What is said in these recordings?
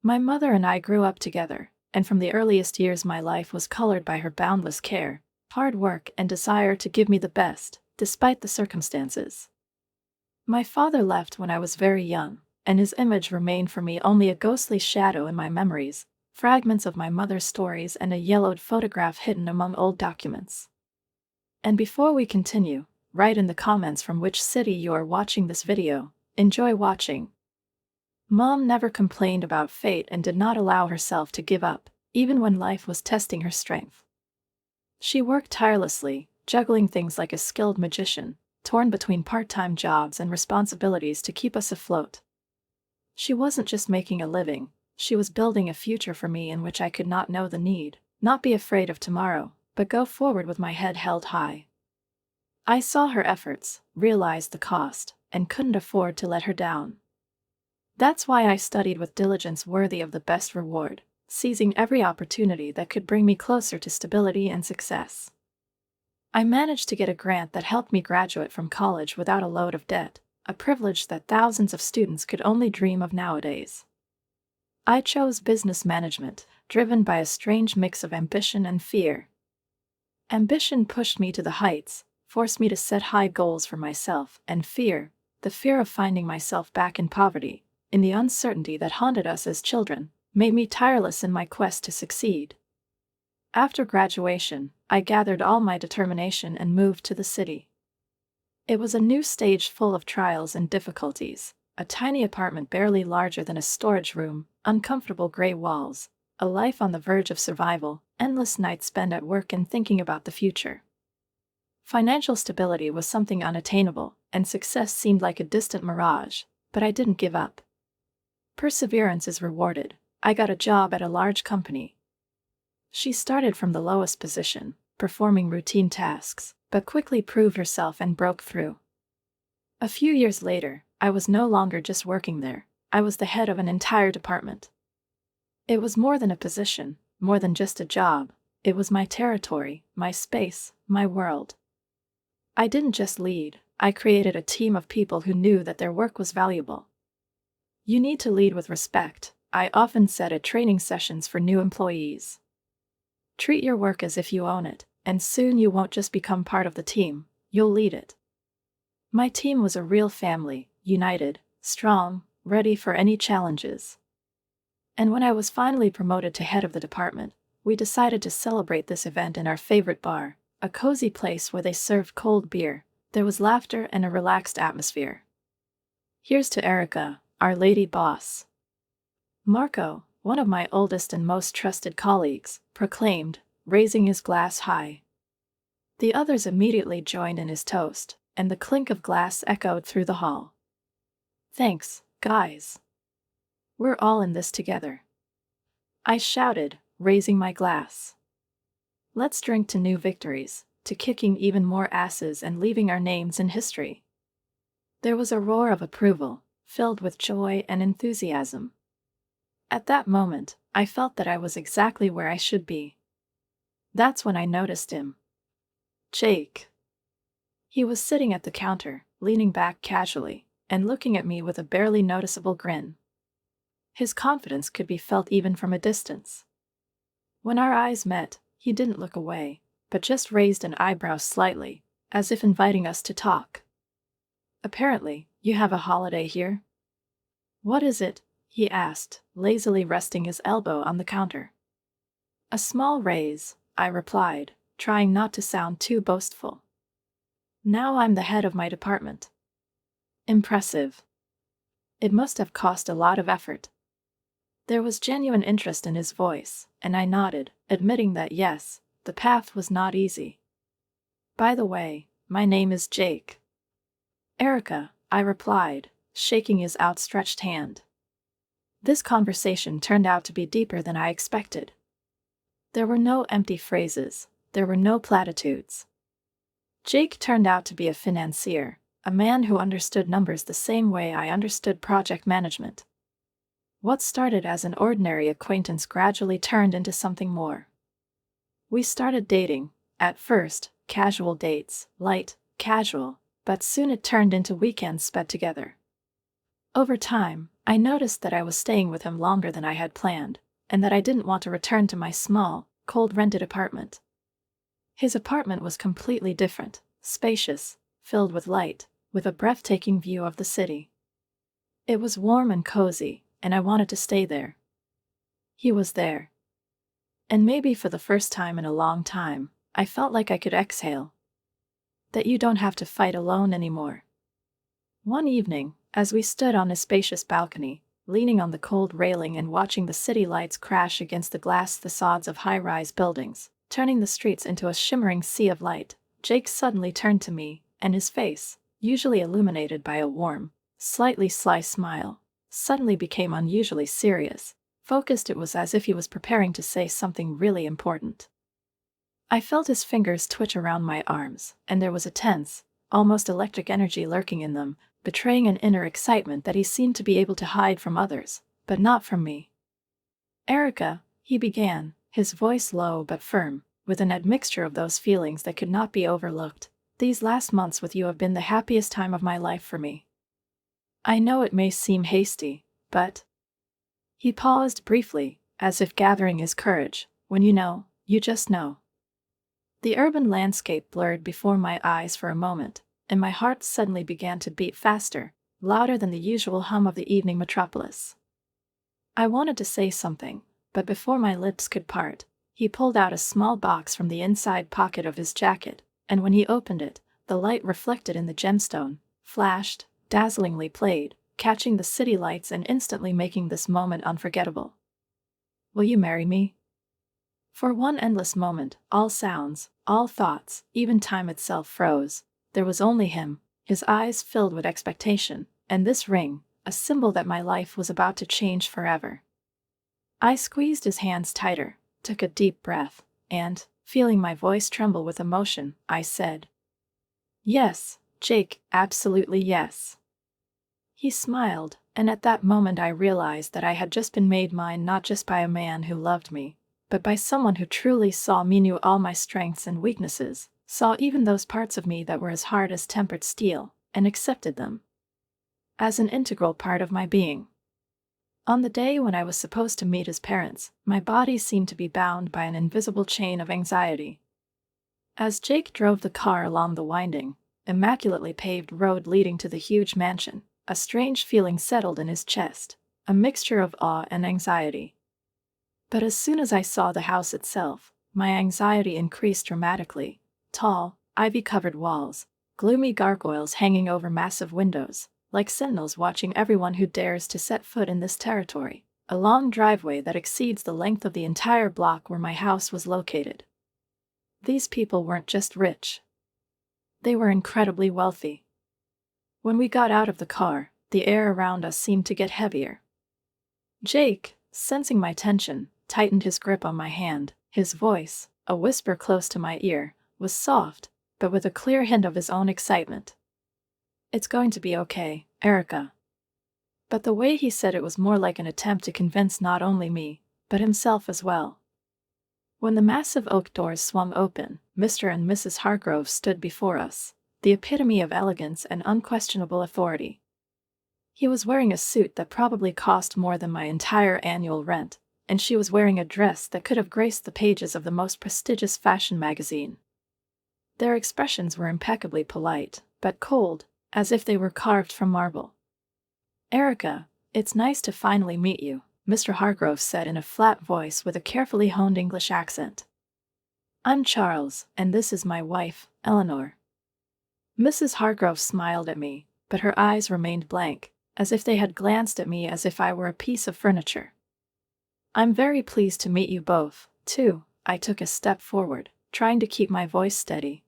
My mother and I grew up together, and from the earliest years my life was colored by her boundless care, hard work, and desire to give me the best, despite the circumstances. My father left when I was very young, and his image remained for me only a ghostly shadow in my memories, fragments of my mother's stories and a yellowed photograph hidden among old documents. And before we continue, write in the comments from which city you are watching this video. Enjoy watching. Mom never complained about fate and did not allow herself to give up, even when life was testing her strength. She worked tirelessly, juggling things like a skilled magician, torn between part-time jobs and responsibilities to keep us afloat. She wasn't just making a living, she was building a future for me in which I could not know the need, not be afraid of tomorrow, but go forward with my head held high. I saw her efforts, realized the cost, and couldn't afford to let her down. That's why I studied with diligence worthy of the best reward, seizing every opportunity that could bring me closer to stability and success. I managed to get a grant that helped me graduate from college without a load of debt, a privilege that thousands of students could only dream of nowadays. I chose business management, driven by a strange mix of ambition and fear. Ambition pushed me to the heights, forced me to set high goals for myself, and fear, the fear of finding myself back in poverty, in the uncertainty that haunted us as children, made me tireless in my quest to succeed. After graduation, I gathered all my determination and moved to the city. It was a new stage full of trials and difficulties, a tiny apartment barely larger than a storage room, uncomfortable gray walls, a life on the verge of survival, endless nights spent at work and thinking about the future. Financial stability was something unattainable, and success seemed like a distant mirage, but I didn't give up. Perseverance is rewarded. I got a job at a large company. She started from the lowest position, performing routine tasks, but quickly proved herself and broke through. A few years later, I was no longer just working there, I was the head of an entire department. It was more than a position, more than just a job, it was my territory, my space, my world. I didn't just lead, I created a team of people who knew that their work was valuable. You need to lead with respect, I often said at training sessions for new employees. Treat your work as if you own it, and soon you won't just become part of the team, you'll lead it. My team was a real family, united, strong, ready for any challenges. And when I was finally promoted to head of the department, we decided to celebrate this event in our favorite bar, a cozy place where they served cold beer. There was laughter and a relaxed atmosphere. Here's to Erica, our lady boss. Marco, one of my oldest and most trusted colleagues, proclaimed, raising his glass high. The others immediately joined in his toast, and the clink of glass echoed through the hall. Thanks, guys. We're all in this together. I shouted, raising my glass. Let's drink to new victories, to kicking even more asses and leaving our names in history. There was a roar of approval, filled with joy and enthusiasm. At that moment, I felt that I was exactly where I should be. That's when I noticed him. Jake. He was sitting at the counter, leaning back casually, and looking at me with a barely noticeable grin. His confidence could be felt even from a distance. When our eyes met, he didn't look away, but just raised an eyebrow slightly, as if inviting us to talk. Apparently, you have a holiday here? What is it? He asked, lazily resting his elbow on the counter. A small raise, I replied, trying not to sound too boastful. Now I'm the head of my department. Impressive. It must have cost a lot of effort. There was genuine interest in his voice, and I nodded, admitting that yes, the path was not easy. By the way, my name is Jake. Erica, I replied, shaking his outstretched hand. This conversation turned out to be deeper than I expected. There were no empty phrases, there were no platitudes. Jake turned out to be a financier, a man who understood numbers the same way I understood project management. What started as an ordinary acquaintance gradually turned into something more. We started dating, at first, casual dates, light, casual, but soon it turned into weekends spent together. Over time, I noticed that I was staying with him longer than I had planned, and that I didn't want to return to my small, cold rented apartment. His apartment was completely different, spacious, filled with light, with a breathtaking view of the city. It was warm and cozy, and I wanted to stay there. He was there. And maybe for the first time in a long time, I felt like I could exhale. That you don't have to fight alone anymore. One evening, as we stood on a spacious balcony, leaning on the cold railing and watching the city lights crash against the glass facades of high-rise buildings, turning the streets into a shimmering sea of light, Jake suddenly turned to me, and his face, usually illuminated by a warm, slightly sly smile, suddenly became unusually serious. Focused. It was as if he was preparing to say something really important. I felt his fingers twitch around my arms, and there was a tense, almost electric energy lurking in them, betraying an inner excitement that he seemed to be able to hide from others, but not from me. "Erica," he began, his voice low but firm, with an admixture of those feelings that could not be overlooked. "These last months with you have been the happiest time of my life for me. I know it may seem hasty, but—" He paused briefly, as if gathering his courage. "When you know, you just know." The urban landscape blurred before my eyes for a moment, and my heart suddenly began to beat faster, louder than the usual hum of the evening metropolis. I wanted to say something, but before my lips could part, he pulled out a small box from the inside pocket of his jacket, and when he opened it, the light reflected in the gemstone, flashed, dazzlingly played, catching the city lights and instantly making this moment unforgettable. "Will you marry me?" For one endless moment, all sounds, all thoughts, even time itself froze. There was only him, his eyes filled with expectation, and this ring, a symbol that my life was about to change forever. I squeezed his hands tighter, took a deep breath, and, feeling my voice tremble with emotion, I said, "Yes, Jake, absolutely yes." He smiled, and at that moment I realized that I had just been made mine not just by a man who loved me, but by someone who truly saw me, knew all my strengths and weaknesses, saw even those parts of me that were as hard as tempered steel, and accepted them as an integral part of my being. On the day when I was supposed to meet his parents, my body seemed to be bound by an invisible chain of anxiety. As Jake drove the car along the winding, immaculately paved road leading to the huge mansion, a strange feeling settled in his chest, a mixture of awe and anxiety. But as soon as I saw the house itself, my anxiety increased dramatically. Tall, ivy-covered walls, gloomy gargoyles hanging over massive windows, like sentinels watching everyone who dares to set foot in this territory, a long driveway that exceeds the length of the entire block where my house was located. These people weren't just rich. They were incredibly wealthy. When we got out of the car, the air around us seemed to get heavier. Jake, sensing my tension, tightened his grip on my hand. His voice, a whisper close to my ear, was soft, but with a clear hint of his own excitement. "It's going to be okay, Erica." But the way he said it was more like an attempt to convince not only me, but himself as well. When the massive oak doors swung open, Mr. and Mrs. Hargrove stood before us, the epitome of elegance and unquestionable authority. He was wearing a suit that probably cost more than my entire annual rent, and she was wearing a dress that could have graced the pages of the most prestigious fashion magazine. Their expressions were impeccably polite, but cold, as if they were carved from marble. "Erica, it's nice to finally meet you," Mr. Hargrove said in a flat voice with a carefully honed English accent. "I'm Charles, and this is my wife, Eleanor." Mrs. Hargrove smiled at me, but her eyes remained blank, as if they had glanced at me as if I were a piece of furniture. "I'm very pleased to meet you both, too." I took a step forward, trying to keep my voice steady.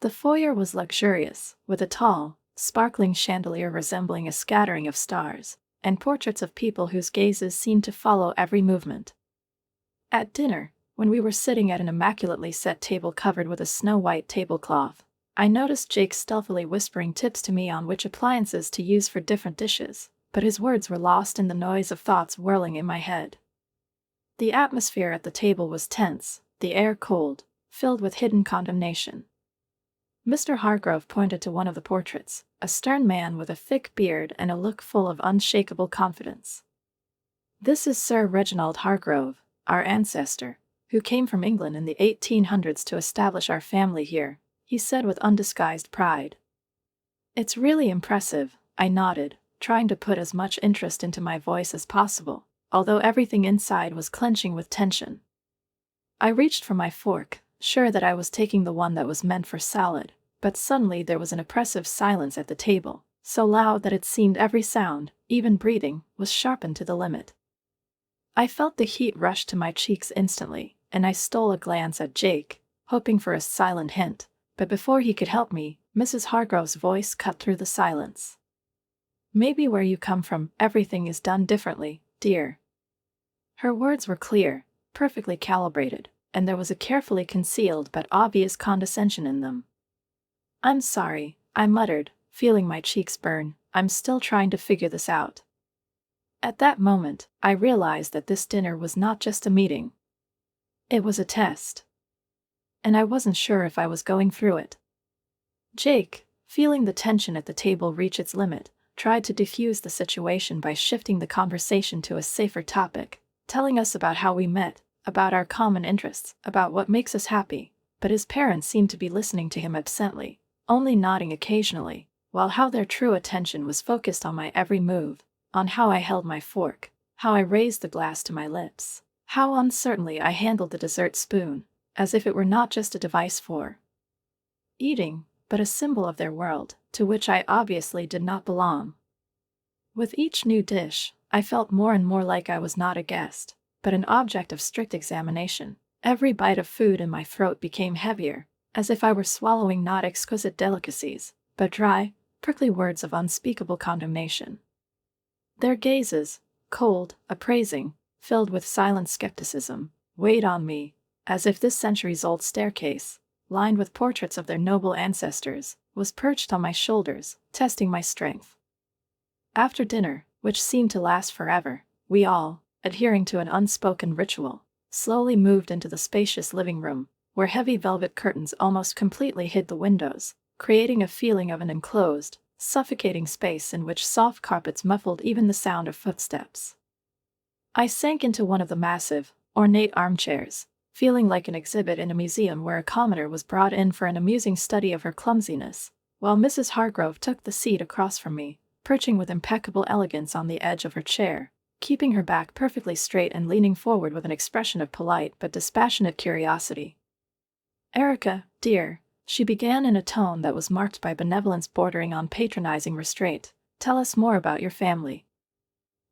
The foyer was luxurious, with a tall, sparkling chandelier resembling a scattering of stars, and portraits of people whose gazes seemed to follow every movement. At dinner, when we were sitting at an immaculately set table covered with a snow-white tablecloth, I noticed Jake stealthily whispering tips to me on which appliances to use for different dishes, but his words were lost in the noise of thoughts whirling in my head. The atmosphere at the table was tense, the air cold, filled with hidden condemnation. Mr. Hargrove pointed to one of the portraits, a stern man with a thick beard and a look full of unshakable confidence. "This is Sir Reginald Hargrove, our ancestor, who came from England in the 1800s to establish our family here," he said with undisguised pride. "It's really impressive," I nodded, trying to put as much interest into my voice as possible, although everything inside was clenching with tension. I reached for my fork, sure that I was taking the one that was meant for salad, but suddenly there was an oppressive silence at the table, so loud that it seemed every sound, even breathing, was sharpened to the limit. I felt the heat rush to my cheeks instantly, and I stole a glance at Jake, hoping for a silent hint, but before he could help me, Mrs. Hargrove's voice cut through the silence. "Maybe where you come from, everything is done differently, dear." Her words were clear, perfectly calibrated, and there was a carefully concealed but obvious condescension in them. "I'm sorry," I muttered, feeling my cheeks burn. "I'm still trying to figure this out." At that moment, I realized that this dinner was not just a meeting. It was a test. And I wasn't sure if I was going through it. Jake, feeling the tension at the table reach its limit, tried to defuse the situation by shifting the conversation to a safer topic, telling us about how we met, about our common interests, about what makes us happy, but his parents seemed to be listening to him absently, only nodding occasionally, while how their true attention was focused on my every move, on how I held my fork, how I raised the glass to my lips, how uncertainly I handled the dessert spoon, as if it were not just a device for eating, but a symbol of their world, to which I obviously did not belong. With each new dish, I felt more and more like I was not a guest, but an object of strict examination. Every bite of food in my throat became heavier, as if I were swallowing not exquisite delicacies, but dry, prickly words of unspeakable condemnation. Their gazes, cold, appraising, filled with silent skepticism, weighed on me, as if this centuries-old staircase, lined with portraits of their noble ancestors, was perched on my shoulders, testing my strength. After dinner, which seemed to last forever, we all, adhering to an unspoken ritual, slowly moved into the spacious living room, where heavy velvet curtains almost completely hid the windows, creating a feeling of an enclosed, suffocating space in which soft carpets muffled even the sound of footsteps. I sank into one of the massive, ornate armchairs, feeling like an exhibit in a museum where a commoner was brought in for an amusing study of her clumsiness, while Mrs. Hargrove took the seat across from me, perching with impeccable elegance on the edge of her chair, keeping her back perfectly straight and leaning forward with an expression of polite but dispassionate curiosity. "Erica, dear," she began in a tone that was marked by benevolence bordering on patronizing restraint, "tell us more about your family.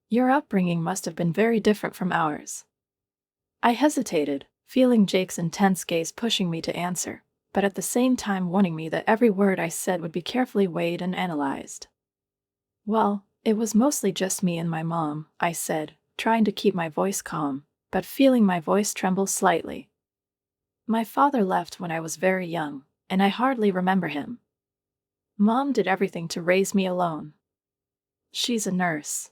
Your upbringing must have been very different from ours." I hesitated, feeling Jake's intense gaze pushing me to answer, but at the same time warning me that every word I said would be carefully weighed and analyzed. "Well, it was mostly just me and my mom," I said, trying to keep my voice calm, but feeling my voice tremble slightly. "My father left when I was very young, and I hardly remember him. Mom did everything to raise me alone. She's a nurse."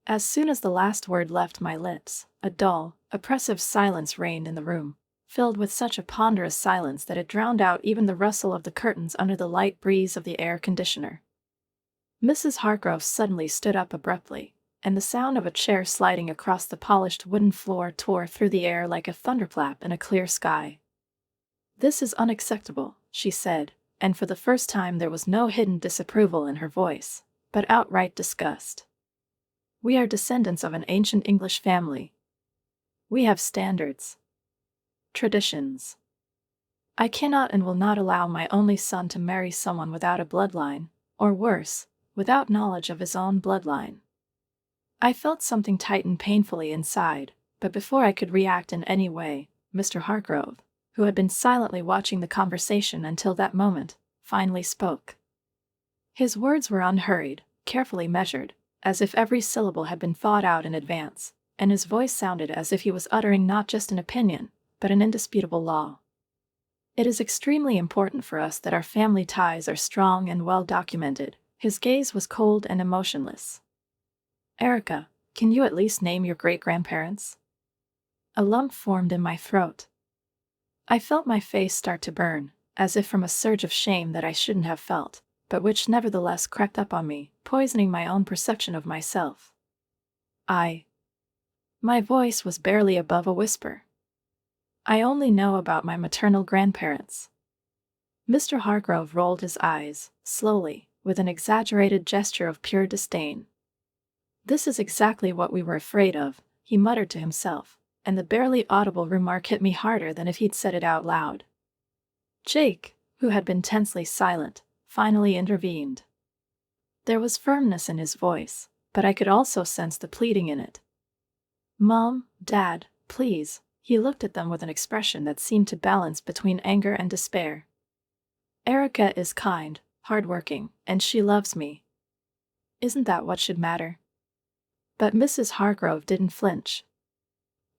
As soon as the last word left my lips, a dull, oppressive silence reigned in the room, filled with such a ponderous silence that it drowned out even the rustle of the curtains under the light breeze of the air conditioner. Mrs. Hargrove suddenly stood up abruptly, and the sound of a chair sliding across the polished wooden floor tore through the air like a thunderclap in a clear sky. "This is unacceptable," she said, and for the first time there was no hidden disapproval in her voice, but outright disgust. "We are descendants of an ancient English family. We have standards, traditions. I cannot and will not allow my only son to marry someone without a bloodline, or worse, without knowledge of his own bloodline." I felt something tighten painfully inside, but before I could react in any way, Mr. Hargrove, who had been silently watching the conversation until that moment, finally spoke. His words were unhurried, carefully measured, as if every syllable had been thought out in advance, and his voice sounded as if he was uttering not just an opinion, but an indisputable law. "It is extremely important for us that our family ties are strong and well documented." His gaze was cold and emotionless. "Erica, can you at least name your great-grandparents?" A lump formed in my throat. I felt my face start to burn, as if from a surge of shame that I shouldn't have felt, but which nevertheless crept up on me, poisoning my own perception of myself. My voice was barely above a whisper. I only know about my maternal grandparents. Mr. Hargrove rolled his eyes, slowly, with an exaggerated gesture of pure disdain. This is exactly what we were afraid of, he muttered to himself, and the barely audible remark hit me harder than if he'd said it out loud. Jake, who had been tensely silent, finally intervened. There was firmness in his voice, but I could also sense the pleading in it. Mom, Dad, please. He looked at them with an expression that seemed to balance between anger and despair. Erica is kind, hardworking, and she loves me. Isn't that what should matter? But Mrs. Hargrove didn't flinch.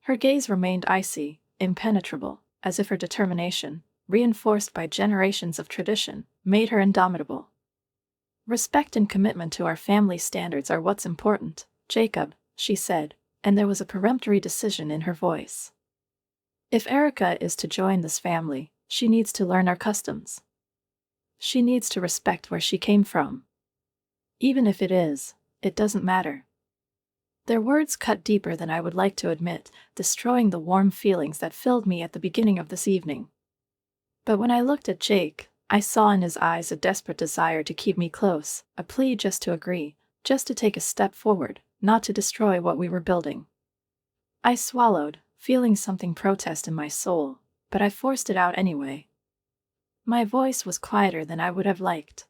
Her gaze remained icy, impenetrable, as if her determination, reinforced by generations of tradition, made her indomitable. Respect and commitment to our family standards are what's important, Jacob, she said, and there was a peremptory decision in her voice. If Erica is to join this family, she needs to learn our customs. She needs to respect where she came from. Even if it doesn't matter. Their words cut deeper than I would like to admit, destroying the warm feelings that filled me at the beginning of this evening. But when I looked at Jake, I saw in his eyes a desperate desire to keep me close, a plea just to agree, just to take a step forward, not to destroy what we were building. I swallowed, feeling something protest in my soul, but I forced it out anyway. My voice was quieter than I would have liked.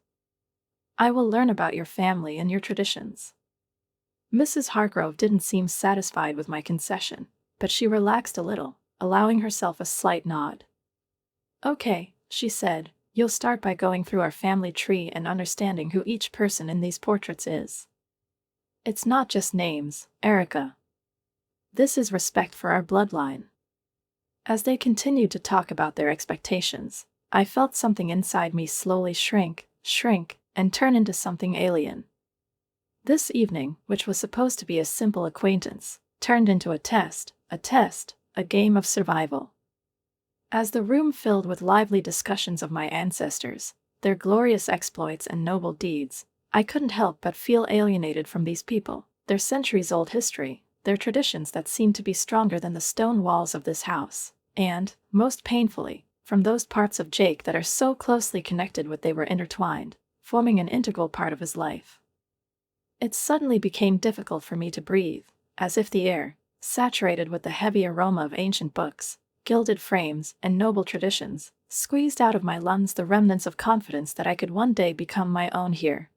I will learn about your family and your traditions. Mrs. Hargrove didn't seem satisfied with my concession, but she relaxed a little, allowing herself a slight nod. Okay, she said, you'll start by going through our family tree and understanding who each person in these portraits is. It's not just names, Erica. This is respect for our bloodline. As they continued to talk about their expectations, I felt something inside me slowly shrink, and turn into something alien. This evening, which was supposed to be a simple acquaintance, turned into a test, a game of survival. As the room filled with lively discussions of my ancestors, their glorious exploits and noble deeds, I couldn't help but feel alienated from these people, their centuries-old history, their traditions that seemed to be stronger than the stone walls of this house, and, most painfully, from those parts of Jake that are so closely connected with they were intertwined, forming an integral part of his life. It suddenly became difficult for me to breathe, as if the air, saturated with the heavy aroma of ancient books, gilded frames, and noble traditions, squeezed out of my lungs the remnants of confidence that I could one day become my own here.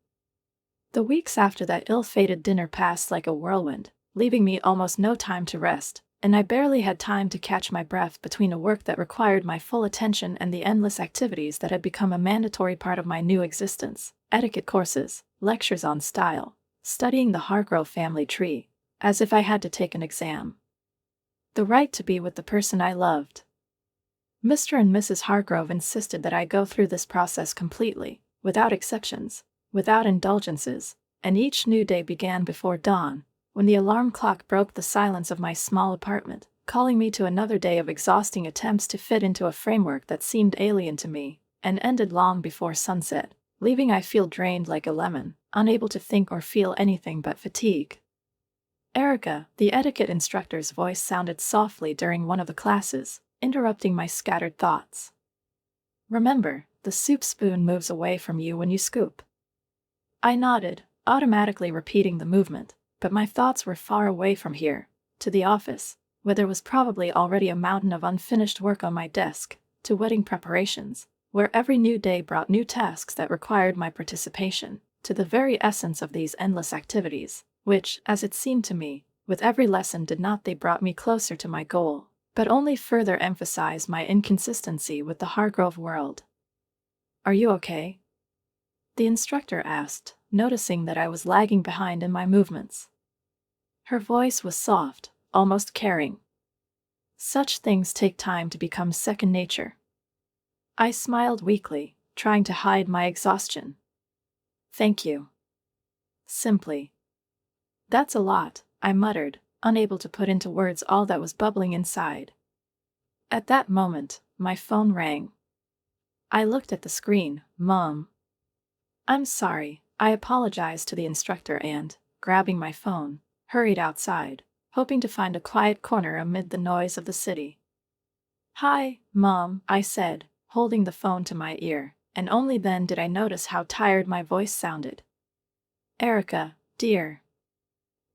The weeks after that ill-fated dinner passed like a whirlwind, leaving me almost no time to rest, and I barely had time to catch my breath between a work that required my full attention and the endless activities that had become a mandatory part of my new existence, etiquette courses, lectures on style, studying the Hargrove family tree, as if I had to take an exam. The right to be with the person I loved. Mr. and Mrs. Hargrove insisted that I go through this process completely, without exceptions, without indulgences, and each new day began before dawn, when the alarm clock broke the silence of my small apartment, calling me to another day of exhausting attempts to fit into a framework that seemed alien to me, and ended long before sunset, leaving I feel drained like a lemon, unable to think or feel anything but fatigue. Erica, the etiquette instructor's voice sounded softly during one of the classes, interrupting my scattered thoughts. Remember, the soup spoon moves away from you when you scoop. I nodded, automatically repeating the movement, but my thoughts were far away from here, to the office, where there was probably already a mountain of unfinished work on my desk, to wedding preparations, where every new day brought new tasks that required my participation, to the very essence of these endless activities, which, as it seemed to me, with every lesson did not they brought me closer to my goal, but only further emphasized my inconsistency with the Hargrove world. Are you okay? The instructor asked, noticing that I was lagging behind in my movements. Her voice was soft, almost caring. Such things take time to become second nature. I smiled weakly, trying to hide my exhaustion. Thank you. Simply. That's a lot, I muttered, unable to put into words all that was bubbling inside. At that moment, my phone rang. I looked at the screen. Mom. I'm sorry. I apologized to the instructor and, grabbing my phone, hurried outside, hoping to find a quiet corner amid the noise of the city. Hi, Mom, I said, holding the phone to my ear, and only then did I notice how tired my voice sounded. Erica, dear.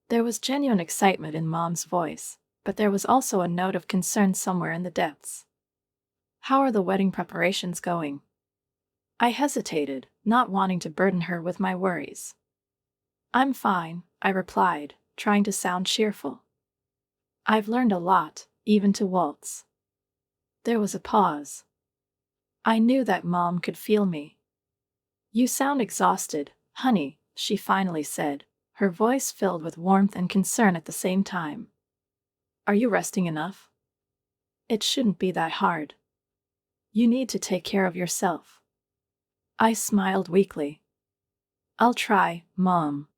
There was genuine excitement in Mom's voice, but there was also a note of concern somewhere in the depths. How are the wedding preparations going? I hesitated, not wanting to burden her with my worries. I'm fine, I replied, trying to sound cheerful. I've learned a lot, even to waltz. There was a pause. I knew that Mom could feel me. You sound exhausted, honey, she finally said, her voice filled with warmth and concern at the same time. Are you resting enough? It shouldn't be that hard. You need to take care of yourself. I smiled weakly. I'll try, Mom.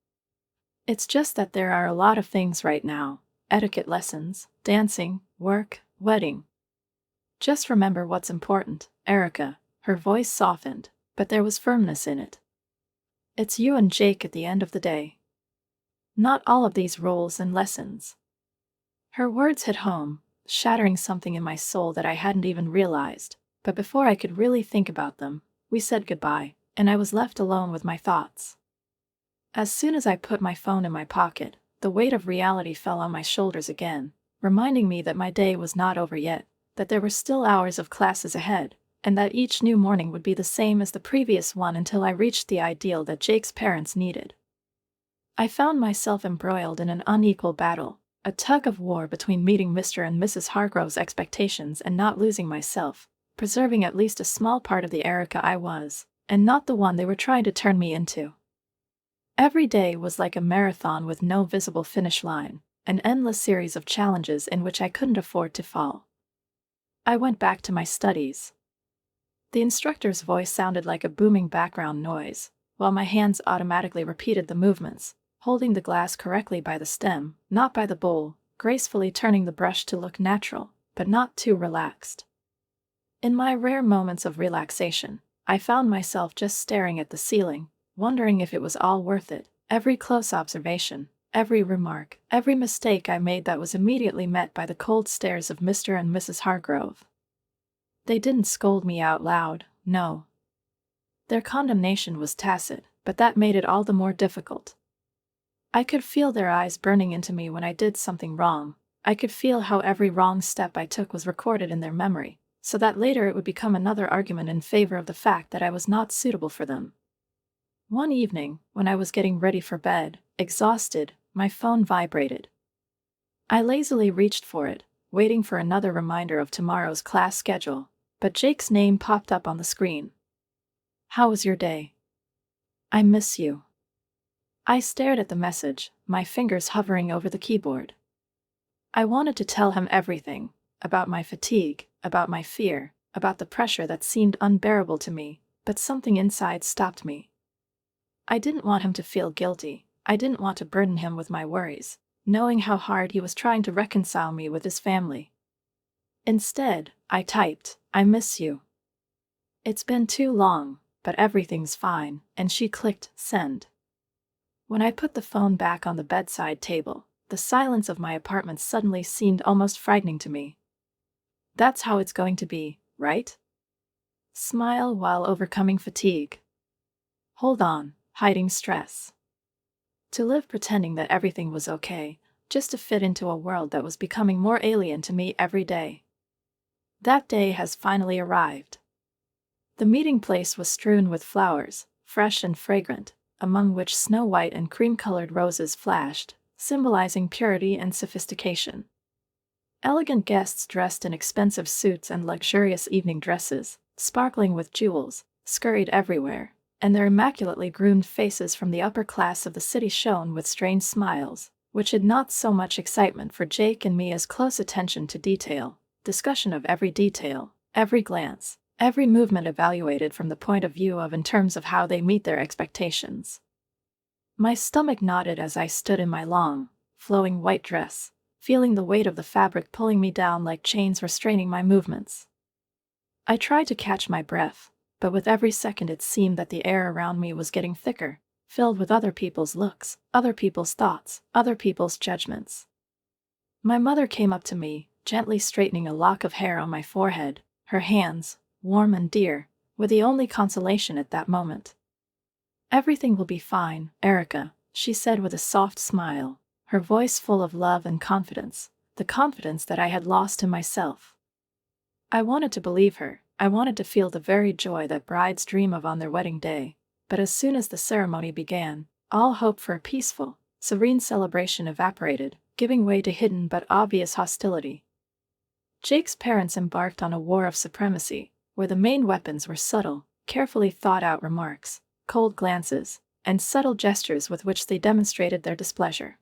It's just that there are a lot of things right now: etiquette lessons, dancing, work, wedding. Just remember what's important, Erica. Her voice softened, but there was firmness in it. It's you and Jake at the end of the day. Not all of these roles and lessons. Her words hit home, shattering something in my soul that I hadn't even realized, but before I could really think about them, we said goodbye, and I was left alone with my thoughts. As soon as I put my phone in my pocket, the weight of reality fell on my shoulders again, reminding me that my day was not over yet, that there were still hours of classes ahead, and that each new morning would be the same as the previous one until I reached the ideal that Jake's parents needed. I found myself embroiled in an unequal battle, a tug of war between meeting Mr. and Mrs. Hargrove's expectations and not losing myself, preserving at least a small part of the Erica I was, and not the one they were trying to turn me into. Every day was like a marathon with no visible finish line, an endless series of challenges in which I couldn't afford to fall. I went back to my studies. The instructor's voice sounded like a booming background noise, while my hands automatically repeated the movements, holding the glass correctly by the stem, not by the bowl, gracefully turning the brush to look natural, but not too relaxed. In my rare moments of relaxation, I found myself just staring at the ceiling, wondering if it was all worth it, every close observation, every remark, every mistake I made that was immediately met by the cold stares of Mr. and Mrs. Hargrove. They didn't scold me out loud, no. Their condemnation was tacit, but that made it all the more difficult. I could feel their eyes burning into me when I did something wrong. I could feel how every wrong step I took was recorded in their memory, so that later it would become another argument in favor of the fact that I was not suitable for them. One evening, when I was getting ready for bed, exhausted, my phone vibrated. I lazily reached for it, waiting for another reminder of tomorrow's class schedule, but Jake's name popped up on the screen. How was your day? I miss you. I stared at the message, my fingers hovering over the keyboard. I wanted to tell him everything, about my fatigue, about my fear, about the pressure that seemed unbearable to me, but something inside stopped me. I didn't want him to feel guilty. I didn't want to burden him with my worries, knowing how hard he was trying to reconcile me with his family. Instead, I typed, I miss you. It's been too long, but everything's fine, and she clicked send. When I put the phone back on the bedside table, the silence of my apartment suddenly seemed almost frightening to me. That's how it's going to be, right? Smile while overcoming fatigue. Hold on, hiding stress. To live pretending that everything was okay, just to fit into a world that was becoming more alien to me every day. That day has finally arrived. The meeting place was strewn with flowers, fresh and fragrant, among which snow-white and cream-colored roses flashed, symbolizing purity and sophistication. Elegant guests dressed in expensive suits and luxurious evening dresses, sparkling with jewels, scurried everywhere, and their immaculately groomed faces from the upper class of the city shone with strange smiles, which had not so much excitement for Jake and me as close attention to detail, discussion of every detail, every glance, every movement evaluated from the point of view of in terms of how they meet their expectations. My stomach knotted as I stood in my long, flowing white dress, feeling the weight of the fabric pulling me down like chains restraining my movements. I tried to catch my breath, but with every second it seemed that the air around me was getting thicker, filled with other people's looks, other people's thoughts, other people's judgments. My mother came up to me, gently straightening a lock of hair on my forehead. Her hands, warm and dear, were the only consolation at that moment. "Everything will be fine, Erica," she said with a soft smile, her voice full of love and confidence, the confidence that I had lost in myself. I wanted to believe her. I wanted to feel the very joy that brides dream of on their wedding day, but as soon as the ceremony began, all hope for a peaceful, serene celebration evaporated, giving way to hidden but obvious hostility. Jake's parents embarked on a war of supremacy, where the main weapons were subtle, carefully thought-out remarks, cold glances, and subtle gestures with which they demonstrated their displeasure.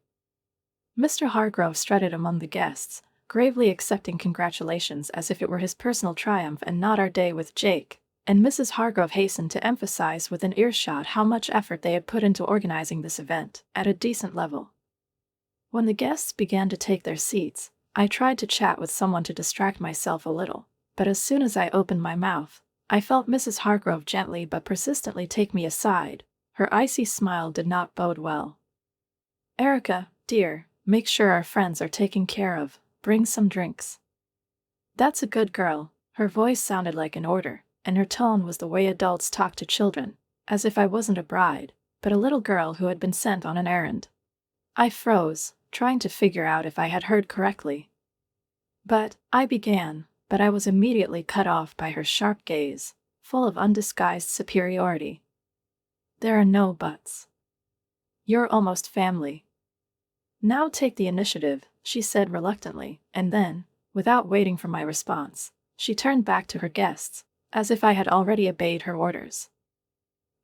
Mr. Hargrove strutted among the guests, gravely accepting congratulations as if it were his personal triumph and not our day with Jake, and Mrs. Hargrove hastened to emphasize within earshot how much effort they had put into organizing this event, at a decent level. When the guests began to take their seats, I tried to chat with someone to distract myself a little, but as soon as I opened my mouth, I felt Mrs. Hargrove gently but persistently take me aside. Her icy smile did not bode well. "Erica, dear, make sure our friends are taken care of. Bring some drinks." "That's a good girl." Her voice sounded like an order, and her tone was the way adults talk to children, as if I wasn't a bride, but a little girl who had been sent on an errand. I froze, trying to figure out if I had heard correctly. I began, but I was immediately cut off by her sharp gaze, full of undisguised superiority. "There are no buts. You're almost family. Now take the initiative," she said reluctantly, and then, without waiting for my response, she turned back to her guests, as if I had already obeyed her orders.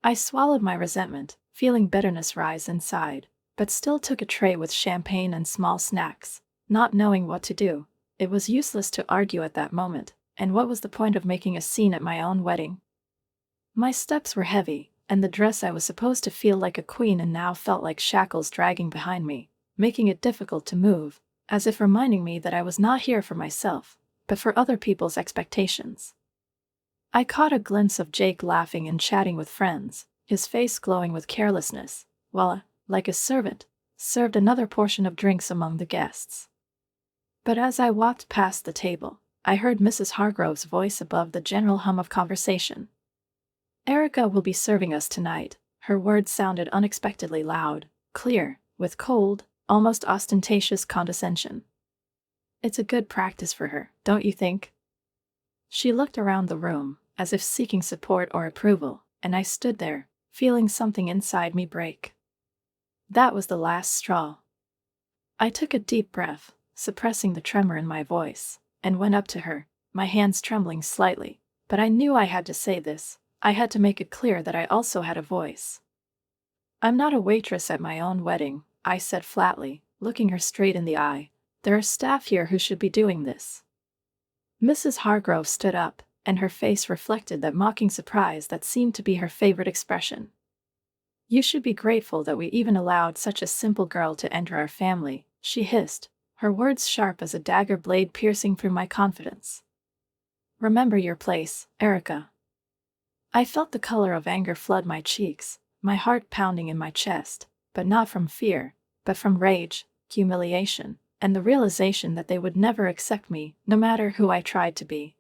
I swallowed my resentment, feeling bitterness rise inside, but still took a tray with champagne and small snacks, not knowing what to do. It was useless to argue at that moment, and what was the point of making a scene at my own wedding? My steps were heavy, and the dress I was supposed to feel like a queen in now felt like shackles dragging behind me, making it difficult to move, as if reminding me that I was not here for myself, but for other people's expectations. I caught a glimpse of Jake laughing and chatting with friends, his face glowing with carelessness, while, like a servant, served another portion of drinks among the guests. But as I walked past the table, I heard Mrs. Hargrove's voice above the general hum of conversation. "Erica will be serving us tonight." Her words sounded unexpectedly loud, clear, with cold, almost ostentatious condescension. "It's a good practice for her, don't you think?" She looked around the room, as if seeking support or approval, and I stood there, feeling something inside me break. That was the last straw. I took a deep breath, suppressing the tremor in my voice, and went up to her, my hands trembling slightly, but I knew I had to say this. I had to make it clear that I also had a voice. "I'm not a waitress at my own wedding," I said flatly, looking her straight in the eye. "There are staff here who should be doing this." Mrs. Hargrove stood up, and her face reflected that mocking surprise that seemed to be her favorite expression. "You should be grateful that we even allowed such a simple girl to enter our family," she hissed, her words sharp as a dagger blade piercing through my confidence. "Remember your place, Erica." I felt the color of anger flood my cheeks, my heart pounding in my chest, but not from fear, but from rage, humiliation, and the realization that they would never accept me, no matter who I tried to be.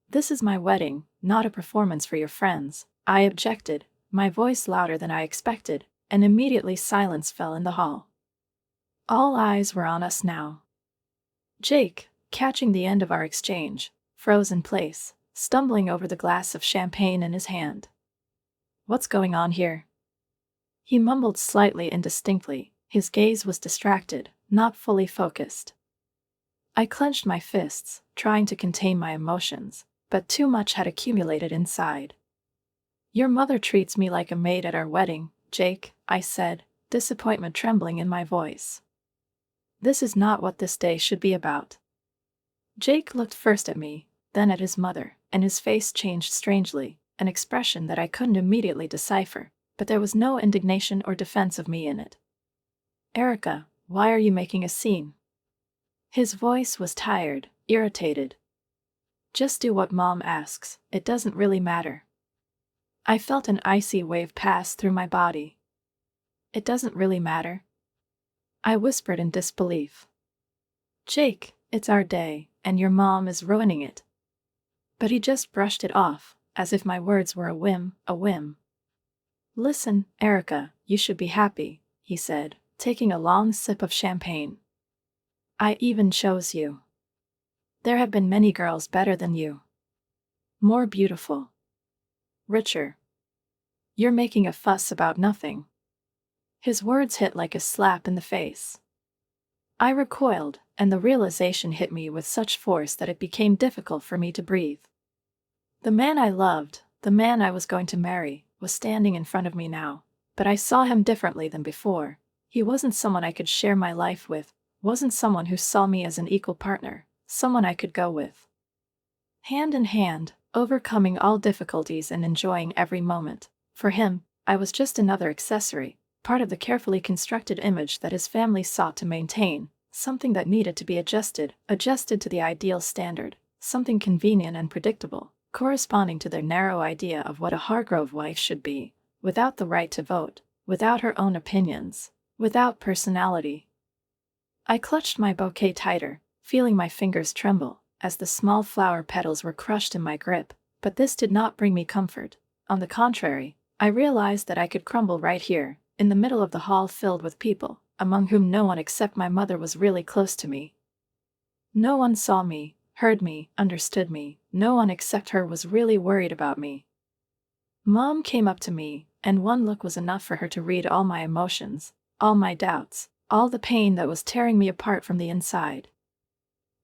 "This is my wedding, not a performance for your friends," I objected, my voice louder than I expected, and immediately silence fell in the hall. All eyes were on us now. Jake, catching the end of our exchange, froze in place, stumbling over the glass of champagne in his hand. "What's going on here?" He mumbled slightly indistinctly, his gaze was distracted, not fully focused. I clenched my fists, trying to contain my emotions, but too much had accumulated inside. "Your mother treats me like a maid at our wedding, Jake," I said, disappointment trembling in my voice. "This is not what this day should be about." Jake looked first at me, then at his mother, and his face changed strangely, an expression that I couldn't immediately decipher, but there was no indignation or defense of me in it. "Erica, why are you making a scene?" His voice was tired, irritated. "Just do what Mom asks, it doesn't really matter." I felt an icy wave pass through my body. It doesn't really matter, I whispered in disbelief. Jake, it's our day, and your mom is ruining it. But he just brushed it off, as if my words were a whim, a whim. Listen, Erica, you should be happy, he said, taking a long sip of champagne. I even chose you. There have been many girls better than you. More beautiful. Richer. You're making a fuss about nothing. His words hit like a slap in the face. I recoiled, and the realization hit me with such force that it became difficult for me to breathe. The man I loved, the man I was going to marry, was standing in front of me now, but I saw him differently than before. He wasn't someone I could share my life with, wasn't someone who saw me as an equal partner, someone I could go with. Hand in hand, overcoming all difficulties and enjoying every moment. For him, I was just another accessory, part of the carefully constructed image that his family sought to maintain, something that needed to be adjusted to the ideal standard, something convenient and predictable, corresponding to their narrow idea of what a Hargrove wife should be, without the right to vote, without her own opinions, without personality. I clutched my bouquet tighter, feeling my fingers tremble, as the small flower petals were crushed in my grip, but this did not bring me comfort. On the contrary, I realized that I could crumble right here, in the middle of the hall filled with people, among whom no one except my mother was really close to me. No one saw me, heard me, understood me, no one except her was really worried about me. Mom came up to me, and one look was enough for her to read all my emotions, all my doubts, all the pain that was tearing me apart from the inside.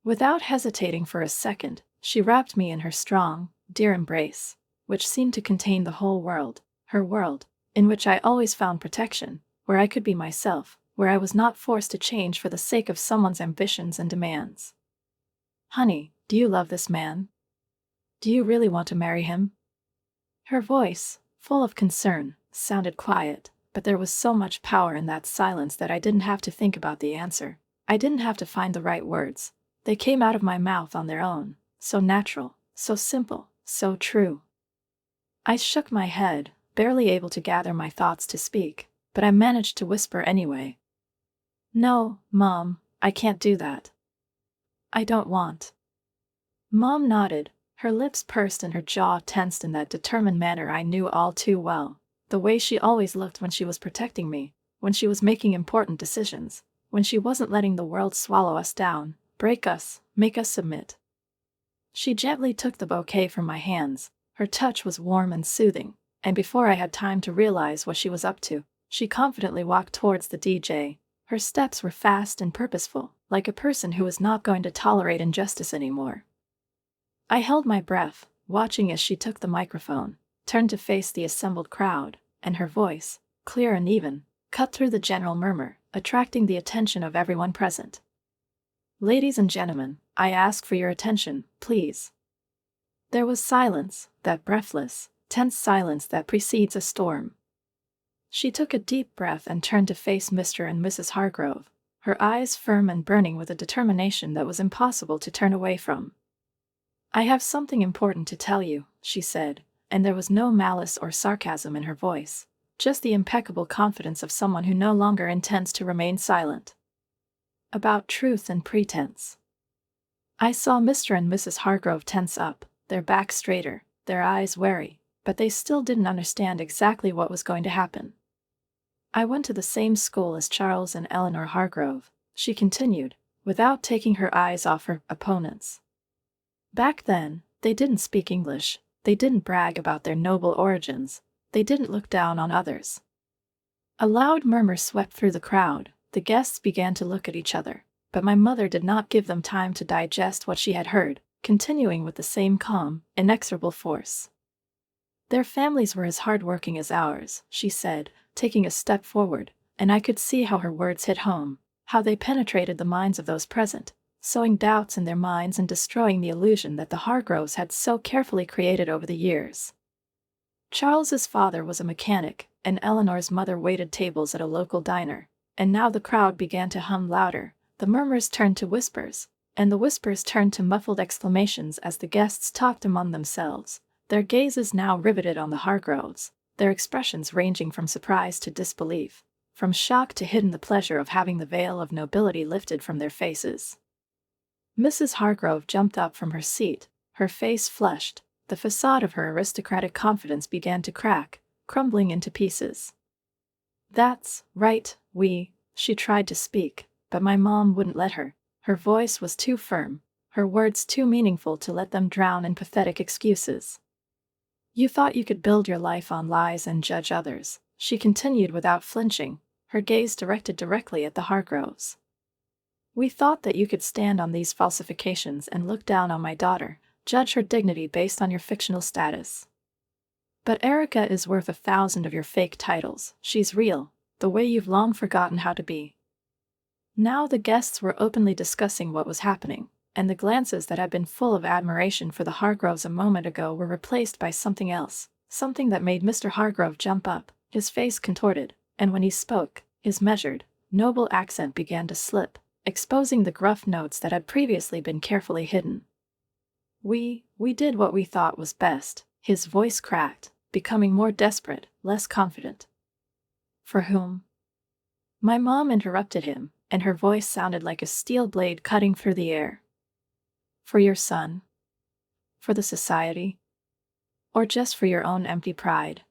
Without hesitating for a second, she wrapped me in her strong, dear embrace, which seemed to contain the whole world, her world, in which I always found protection, where I could be myself, where I was not forced to change for the sake of someone's ambitions and demands. Honey, do you love this man? Do you really want to marry him? Her voice, full of concern, sounded quiet, but there was so much power in that silence that I didn't have to think about the answer. I didn't have to find the right words. They came out of my mouth on their own, so natural, so simple, so true. I shook my head, barely able to gather my thoughts to speak, but I managed to whisper anyway. No, Mom, I can't do that. I don't want. Mom nodded, her lips pursed and her jaw tensed in that determined manner I knew all too well, the way she always looked when she was protecting me, when she was making important decisions, when she wasn't letting the world swallow us down, break us, make us submit. She gently took the bouquet from my hands, her touch was warm and soothing, and before I had time to realize what she was up to, she confidently walked towards the DJ. Her steps were fast and purposeful, like a person who was not going to tolerate injustice anymore. I held my breath, watching as she took the microphone, turned to face the assembled crowd, and her voice, clear and even, cut through the general murmur, attracting the attention of everyone present. Ladies and gentlemen, I ask for your attention, please. There was silence, that breathless, tense silence that precedes a storm. She took a deep breath and turned to face Mr. and Mrs. Hargrove, her eyes firm and burning with a determination that was impossible to turn away from. I have something important to tell you, she said, and there was no malice or sarcasm in her voice, just the impeccable confidence of someone who no longer intends to remain silent. About truth and pretense. I saw Mr. and Mrs. Hargrove tense up, their backs straighter, their eyes wary, but they still didn't understand exactly what was going to happen. I went to the same school as Charles and Eleanor Hargrove, she continued, without taking her eyes off her opponents. Back then, they didn't speak English, they didn't brag about their noble origins, they didn't look down on others. A loud murmur swept through the crowd, the guests began to look at each other, but my mother did not give them time to digest what she had heard, continuing with the same calm, inexorable force. Their families were as hard-working as ours, she said, taking a step forward, and I could see how her words hit home, how they penetrated the minds of those present, sowing doubts in their minds and destroying the illusion that the Hargroves had so carefully created over the years. Charles's father was a mechanic, and Eleanor's mother waited tables at a local diner, and now the crowd began to hum louder, the murmurs turned to whispers, and the whispers turned to muffled exclamations as the guests talked among themselves, their gazes now riveted on the Hargroves, their expressions ranging from surprise to disbelief, from shock to hidden the pleasure of having the veil of nobility lifted from their faces. Mrs. Hargrove jumped up from her seat, her face flushed, the facade of her aristocratic confidence began to crack, crumbling into pieces. "That's right, she tried to speak, but my mom wouldn't let her. Her voice was too firm, her words too meaningful to let them drown in pathetic excuses. "You thought you could build your life on lies and judge others," she continued without flinching, her gaze directed directly at the Hargroves. "We thought that you could stand on these falsifications and look down on my daughter, judge her dignity based on your fictional status. But Erica is worth 1,000 of your fake titles. She's real, the way you've long forgotten how to be." Now the guests were openly discussing what was happening, and the glances that had been full of admiration for the Hargroves a moment ago were replaced by something else, something that made Mr. Hargrove jump up, his face contorted, and when he spoke, his measured, noble accent began to slip, exposing the gruff notes that had previously been carefully hidden. We did what we thought was best," his voice cracked, becoming more desperate, less confident. "For whom?" My mom interrupted him, and her voice sounded like a steel blade cutting through the air. "For your son? For the society? Or just for your own empty pride?"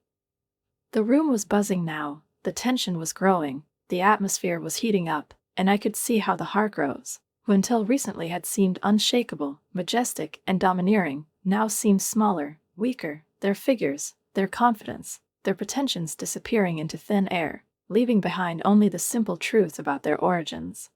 The room was buzzing now, the tension was growing, the atmosphere was heating up, and I could see how the Hargroves, who until recently had seemed unshakable, majestic, and domineering, now seemed smaller, weaker, their figures, their confidence, their pretensions disappearing into thin air, leaving behind only the simple truth about their origins.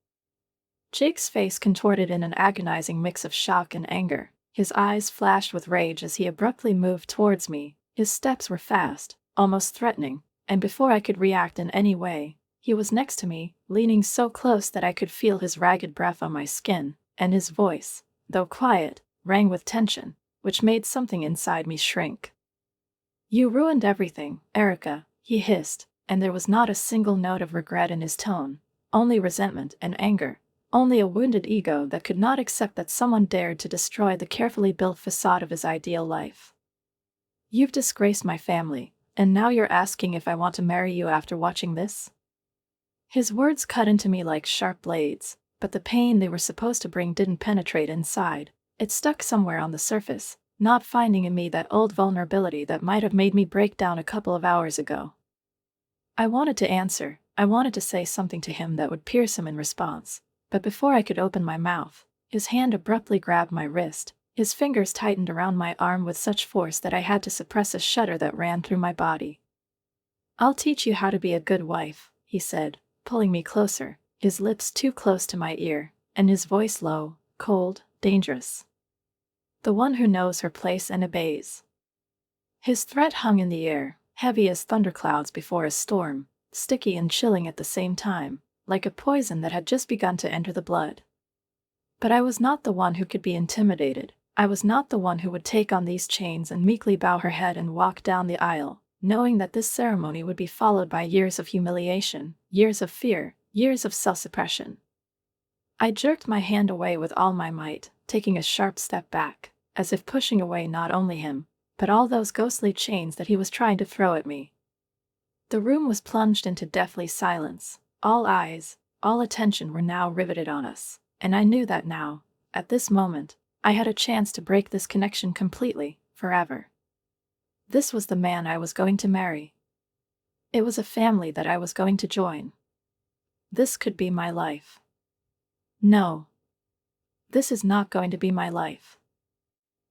Jake's face contorted in an agonizing mix of shock and anger, his eyes flashed with rage as he abruptly moved towards me, his steps were fast, almost threatening, and before I could react in any way, he was next to me, leaning so close that I could feel his ragged breath on my skin, and his voice, though quiet, rang with tension, which made something inside me shrink. "You ruined everything, Erica," he hissed, and there was not a single note of regret in his tone, only resentment and anger, only a wounded ego that could not accept that someone dared to destroy the carefully built facade of his ideal life. "You've disgraced my family, and now you're asking if I want to marry you after watching this?" His words cut into me like sharp blades, but the pain they were supposed to bring didn't penetrate inside. It stuck somewhere on the surface, not finding in me that old vulnerability that might have made me break down a couple of hours ago. I wanted to answer, I wanted to say something to him that would pierce him in response, but before I could open my mouth, his hand abruptly grabbed my wrist, his fingers tightened around my arm with such force that I had to suppress a shudder that ran through my body. "I'll teach you how to be a good wife," he said, pulling me closer, his lips too close to my ear, and his voice low, cold, dangerous. "The one who knows her place and obeys." His threat hung in the air, heavy as thunderclouds before a storm, sticky and chilling at the same time, like a poison that had just begun to enter the blood. But I was not the one who could be intimidated. I was not the one who would take on these chains and meekly bow her head and walk down the aisle, knowing that this ceremony would be followed by years of humiliation, years of fear, years of self-suppression. I jerked my hand away with all my might, taking a sharp step back, as if pushing away not only him, but all those ghostly chains that he was trying to throw at me. The room was plunged into deathly silence. All eyes, all attention were now riveted on us, and I knew that now, at this moment, I had a chance to break this connection completely, forever. This was the man I was going to marry. It was a family that I was going to join. This could be my life. No. This is not going to be my life.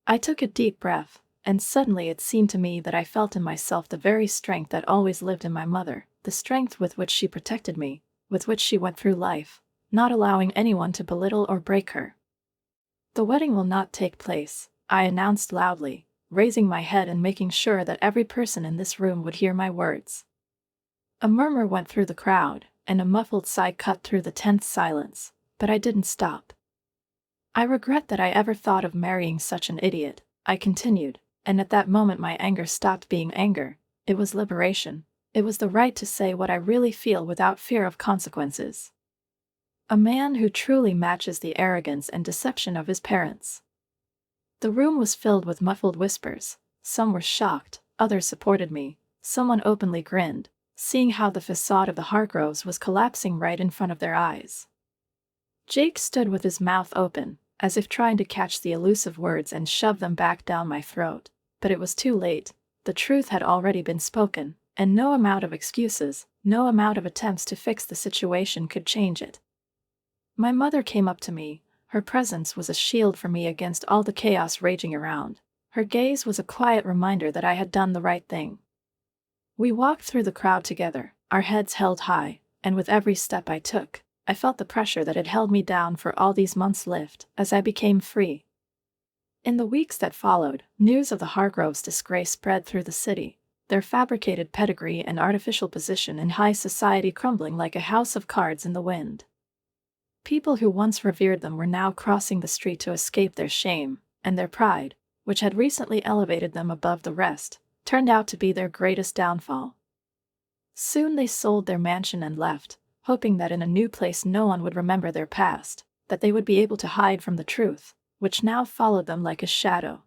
I took a deep breath, and suddenly it seemed to me that I felt in myself the very strength that always lived in my mother, the strength with which she protected me, with which she went through life, not allowing anyone to belittle or break her. "The wedding will not take place," I announced loudly, raising my head and making sure that every person in this room would hear my words. A murmur went through the crowd, and a muffled sigh cut through the tense silence, but I didn't stop. "I regret that I ever thought of marrying such an idiot," I continued, and at that moment my anger stopped being anger. It was liberation. It was the right to say what I really feel without fear of consequences. A man who truly matches the arrogance and deception of his parents. The room was filled with muffled whispers, Some were shocked, others supported me, someone openly grinned, seeing how the facade of the Hargroves was collapsing right in front of their eyes. Jake stood with his mouth open, as if trying to catch the elusive words and shove them back down my throat, but it was too late. The truth had already been spoken, and no amount of excuses, no amount of attempts to fix the situation could change it. My mother came up to me. Her presence was a shield for me against all the chaos raging around. Her gaze was a quiet reminder that I had done the right thing. We walked through the crowd together, our heads held high, and with every step I took, I felt the pressure that had held me down for all these months lift as I became free. In the weeks that followed, news of the Hargroves' disgrace spread through the city, their fabricated pedigree and artificial position in high society crumbling like a house of cards in the wind. People who once revered them were now crossing the street to escape their shame, and their pride, which had recently elevated them above the rest, turned out to be their greatest downfall. Soon they sold their mansion and left, hoping that in a new place no one would remember their past, that they would be able to hide from the truth, which now followed them like a shadow.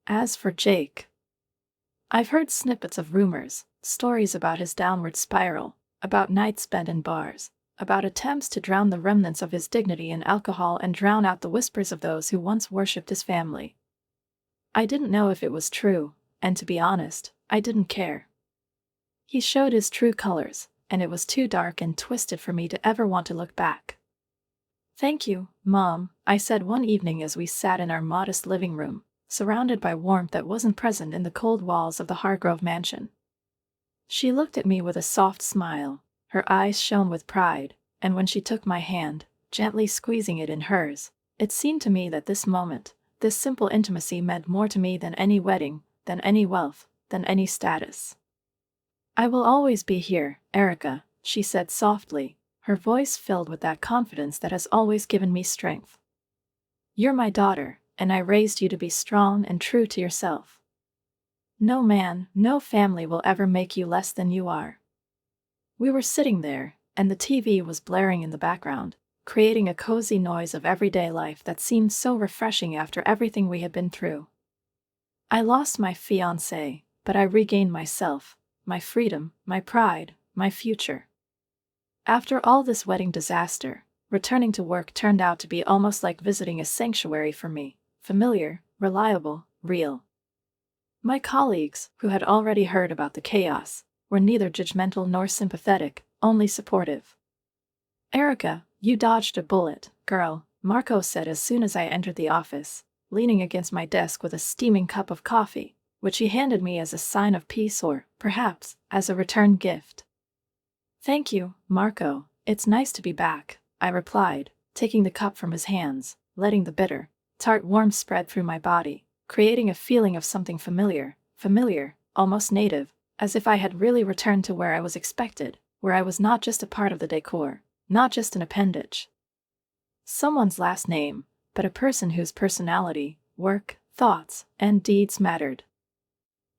As for Jake, I've heard snippets of rumors, stories about his downward spiral, about nights spent in bars, about attempts to drown the remnants of his dignity in alcohol and drown out the whispers of those who once worshipped his family. I didn't know if it was true, and to be honest, I didn't care. He showed his true colors, and it was too dark and twisted for me to ever want to look back. "Thank you, Mom," I said one evening as we sat in our modest living room, surrounded by warmth that wasn't present in the cold walls of the Hargrove mansion. She looked at me with a soft smile, her eyes shone with pride, and when she took my hand, gently squeezing it in hers, it seemed to me that this moment, this simple intimacy meant more to me than any wedding, than any wealth, than any status. "I will always be here, Erica," she said softly, her voice filled with that confidence that has always given me strength. "You're my daughter, and I raised you to be strong and true to yourself. No man, no family will ever make you less than you are." We were sitting there, and the TV was blaring in the background, creating a cozy noise of everyday life that seemed so refreshing after everything we had been through. I lost my fiancé, but I regained myself, my freedom, my pride, my future. After all this wedding disaster, returning to work turned out to be almost like visiting a sanctuary for me, familiar, reliable, real. My colleagues, who had already heard about the chaos, were neither judgmental nor sympathetic, only supportive. "Erica, you dodged a bullet, girl," Marco said as soon as I entered the office, leaning against my desk with a steaming cup of coffee, which he handed me as a sign of peace or, perhaps, as a return gift. "Thank you, Marco, it's nice to be back," I replied, taking the cup from his hands, letting the bitter, tart warmth spread through my body, creating a feeling of something familiar, almost native, as if I had really returned to where I was expected, where I was not just a part of the decor, not just an appendage. Someone's last name, but a person whose personality, work, thoughts, and deeds mattered.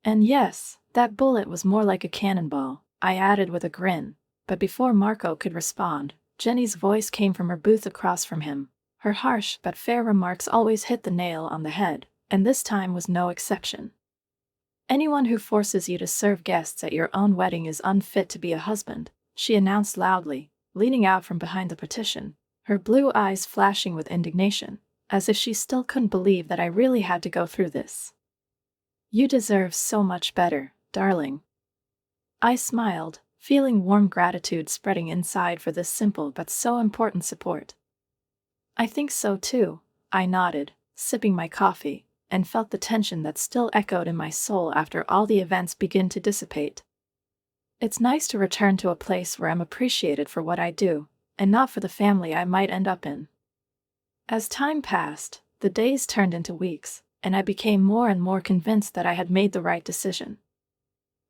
"And yes, that bullet was more like a cannonball," I added with a grin, but before Marco could respond, Jenny's voice came from her booth across from him. Her harsh but fair remarks always hit the nail on the head, and this time was no exception. "Anyone who forces you to serve guests at your own wedding is unfit to be a husband," she announced loudly, leaning out from behind the partition, her blue eyes flashing with indignation, as if she still couldn't believe that I really had to go through this. "You deserve so much better, darling." I smiled, feeling warm gratitude spreading inside for this simple but so important support. "I think so too," I nodded, sipping my coffee, and felt the tension that still echoed in my soul after all the events began to dissipate. It's nice to return to a place where I'm appreciated for what I do, and not for the family I might end up in. As time passed, the days turned into weeks, and I became more and more convinced that I had made the right decision.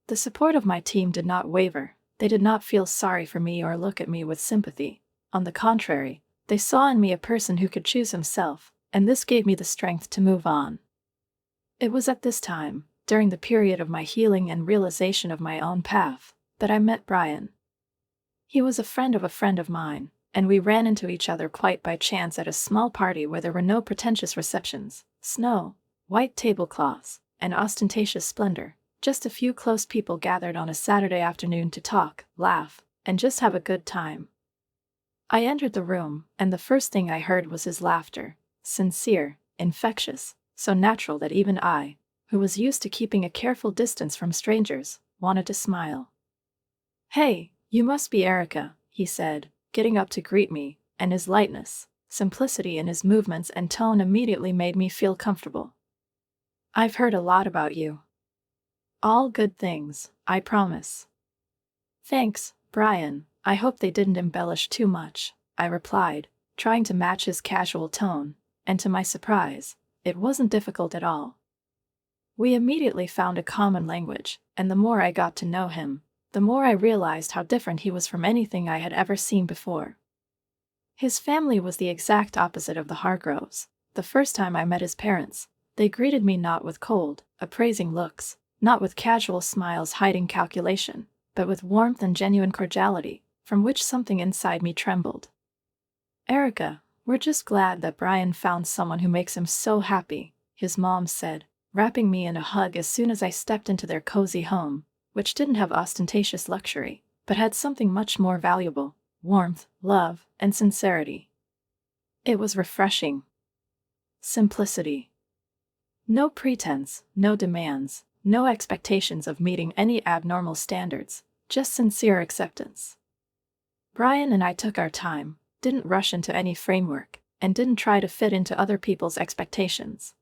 The support of my team did not waver. They did not feel sorry for me or look at me with sympathy. On the contrary, they saw in me a person who could choose himself, and this gave me the strength to move on. It was at this time, during the period of my healing and realization of my own path, that I met Brian. He was a friend of mine, and we ran into each other quite by chance at a small party where there were no pretentious receptions, snow, white tablecloths, and ostentatious splendor. Just a few close people gathered on a Saturday afternoon to talk, laugh, and just have a good time. I entered the room, and the first thing I heard was his laughter. Sincere, infectious, so natural that even I, who was used to keeping a careful distance from strangers, wanted to smile. "Hey, you must be Erica," he said, getting up to greet me, and his lightness, simplicity in his movements and tone immediately made me feel comfortable. "I've heard a lot about you." "All good things, I promise." "Thanks, Brian. I hope they didn't embellish too much," I replied, trying to match his casual tone, and to my surprise, it wasn't difficult at all. We immediately found a common language, and the more I got to know him, the more I realized how different he was from anything I had ever seen before. His family was the exact opposite of the Hargroves. The first time I met his parents, they greeted me not with cold, appraising looks, not with casual smiles hiding calculation, but with warmth and genuine cordiality, from which something inside me trembled. "Erica, we're just glad that Brian found someone who makes him so happy," his mom said, wrapping me in a hug as soon as I stepped into their cozy home, which didn't have ostentatious luxury, but had something much more valuable: warmth, love, and sincerity. It was refreshing. Simplicity. No pretense, no demands, no expectations of meeting any abnormal standards, just sincere acceptance. Brian and I took our time, didn't rush into any framework, and didn't try to fit into other people's expectations.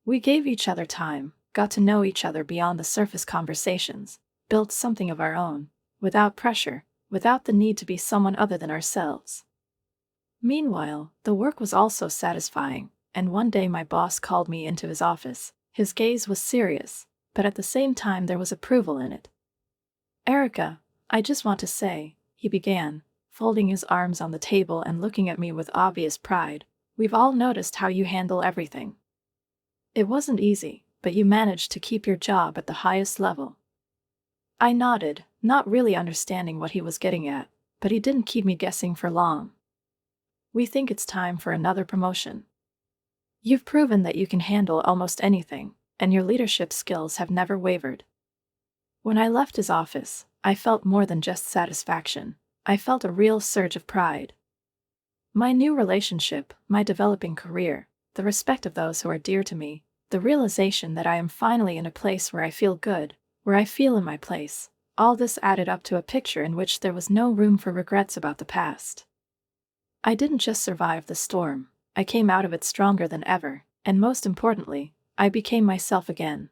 We gave each other time, got to know each other beyond the surface conversations, built something of our own, without pressure, without the need to be someone other than ourselves. Meanwhile, the work was also satisfying, and one day my boss called me into his office. His gaze was serious, but at the same time there was approval in it. "Erica, I just want to say," he began, folding his arms on the table and looking at me with obvious pride, "we've all noticed how you handle everything. It wasn't easy, but you managed to keep your job at the highest level." I nodded, not really understanding what he was getting at, but he didn't keep me guessing for long. "We think it's time for another promotion. You've proven that you can handle almost anything, and your leadership skills have never wavered." When I left his office, I felt more than just satisfaction. I felt a real surge of pride. My new relationship, my developing career, the respect of those who are dear to me, the realization that I am finally in a place where I feel good, where I feel in my place, all this added up to a picture in which there was no room for regrets about the past. I didn't just survive the storm, I came out of it stronger than ever, and most importantly, I became myself again.